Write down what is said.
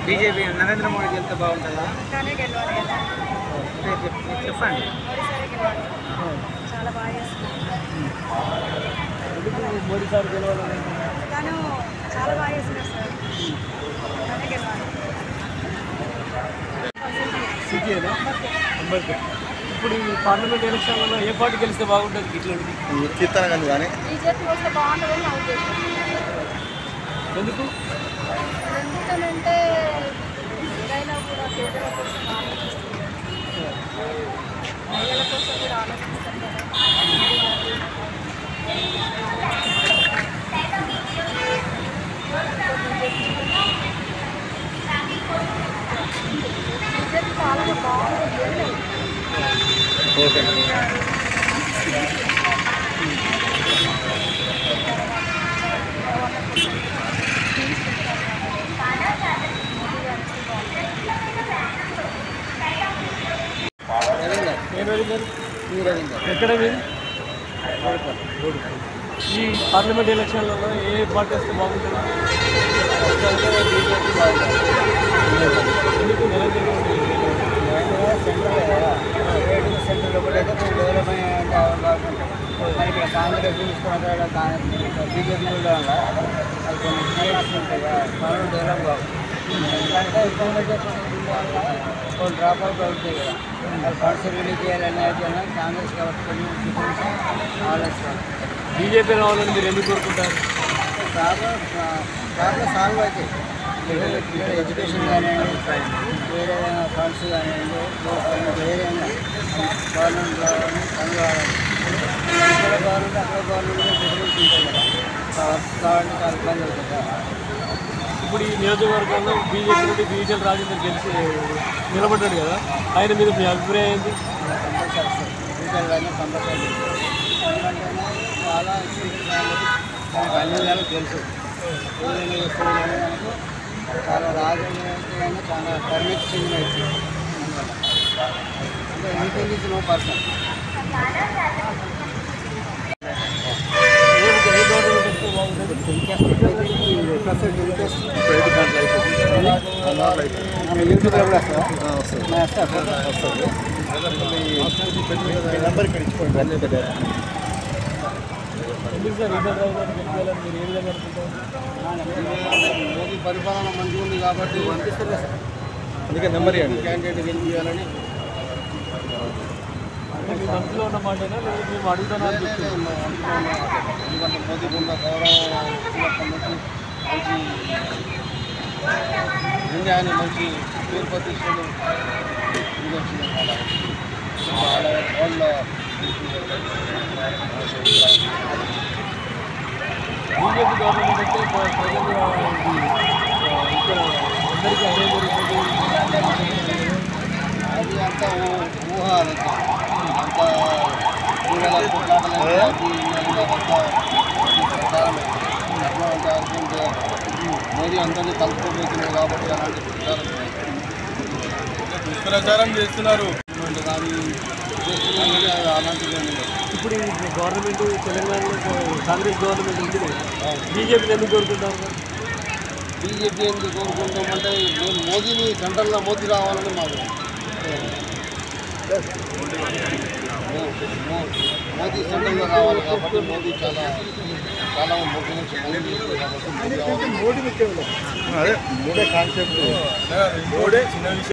BJP Narendra Modi గెలిస్తే బాగుంటుందా? కానీ గెలవాలి కదా. చెప్పండి. చాలా బాగా చేస్తున్నారు. మోడీ సార్ గెలవాలని తను చాలా బాగా చేస్తున్నారు సార్. కానీ గెలవాలి. సిటీనా? ఇప్పుడు ఈ పార్లమెంట్ ఎలక్షన్లలో ఏ పార్టీ గెలిస్తే బాగుంటుంది? ఇట్లాంటిది కీర్తనగంజ్ కానీ బీజేపీ వస్తే బాగుంటుందని నా ఉద్దేశం. ఎందుకు? ఎందుకనంటే ఏదైనా కూడా పేదల కోసం ఆలోచిస్తున్నారు, మహిళల కోసం కూడా ఆలోచిస్తారు కదా. బీజేపీ చాలా బాగుంటుంది. ఓకే. ఎక్కడ మీరు? ఈ పార్లమెంట్ ఎలక్షన్లలో ఏ పార్టీ వస్తే బాగుంటుంది? బీజేపీ బాగుంటుంది. ఎందుకు? నరేంద్ర మోడీ సెంట్రల్ ఒకటి అయితే కొంచెం డెవలప్మెంట్ బాగుంటుంది. మరి ఇక్కడ కాంగ్రెస్ చూసుకున్న బీజేపీ వల్ల అది కొన్ని స్టేట్స్ ఉంటాయి కదా, పనులు డెవలప్ కావు. ఎందుకంటే ఇప్పుడు కొన్ని డ్రాప్ అవుట్ అవుతాయి కదా, అది ఫండ్స్ రిలీజ్ చేయాలని అయితే కాంగ్రెస్ కాబట్టి కొన్ని డిఫరెన్స్ ఆలోచిస్తారు. బీజేపీ రావాలని మీరు ఎందుకు కోరుకుంటారు? ప్రాబ్లం సాల్వ్ అవుతాయి. పిల్లల ఎడ్యుకేషన్ కానివ్వండి, వేరే ఫండ్స్ కానివ్వండి, ఏదైనా గవర్నమెంట్ కావాలని పనులు కావాలి. ఇక్కడ గవర్నమెంట్ అక్కడ గవర్నమెంట్ డిఫరెన్స్ ఉంటాయి కదా, కాబట్టి చాలా ఇబ్బంది అవుతుంది కదా. ఇప్పుడు ఈ నియోజకవర్గంలో బీజేపీ నుండి బీజేపీ రాజేందర్ గెలిచి నిలబడ్డాడు కదా, ఆయన మీద మీ అభిప్రాయం ఏంటి? కంపల్సరీ వస్తుంది ఫ్యూచర్ కానీ కంపల్సరీ. ఎందుకంటే చాలా ఎక్స్పీరియన్స్ మనకు అన్ని విధాలు తెలుసు. ఏదైనా వస్తుంది కానీ మనకు చాలా రాజకీయంగా చాలా పర్మిట్ చేంజ్ అవుతుంది. అంటే ఎనీథింగ్ ఈజ్ నో పర్సన్. ఏ గవర్నమెంట్ వస్తే బాగుంటుంది? నెంబర్ ఇక్కడ ఇచ్చుకోండి. ఎందుకు సార్ రిజర్వ్ డ్రైవర్ గెలిపాలని మీరు ఏ విధంగా అనుకుంటారు? మోదీ పరిపాలన మంచిగా ఉంది కాబట్టి అనిపిస్తుంది సార్. అందుకే నెంబర్ ఇవ్వండి. క్యాండిడేట్ గెలిపించాలని అంటే మీ మనసులో ఉన్న మాటేనా లేదా మేము అడుగుతానా అని చెప్తున్నాం? ఎందుకంటే మోదీకి ఉన్న గౌరవం చిన్నప్పటి నుంచి మంచి ఇండియాని మంచి పేరు ప్రతిష్టలు ఇది వచ్చింది. వాళ్ళ బీజేపీ గవర్నమెంట్ అంటే ప్రజలు ఇక్కడ అందరికీ అదే జరుగుతుంది. అది అంతా ఊహ అంతా మోదీ అందరినీ కలుపుకోబోతున్నారు కాబట్టి అలాంటి ప్రచారం చేస్తున్నారు కానీ అలాంటిది. ఇప్పుడు ఈ గవర్నమెంట్ తెలంగాణలో కాంగ్రెస్ గవర్నమెంట్ ఉంది, బీజేపీని ఎందుకు కోరుకుంటారు? బీజేపీ ఎందుకు కోరుకుంటామంటే మేము మోదీని సెంట్రల్లో మోదీ రావాలని మాకు మోదీ సెంట్రల్లో రావాలి కాబట్టి మోదీ చాలా చాలా ముఖ్యమంత్రి కాబట్టి మోడీ కాన్సెప్ట్ మోడీ చిన్న విషయం.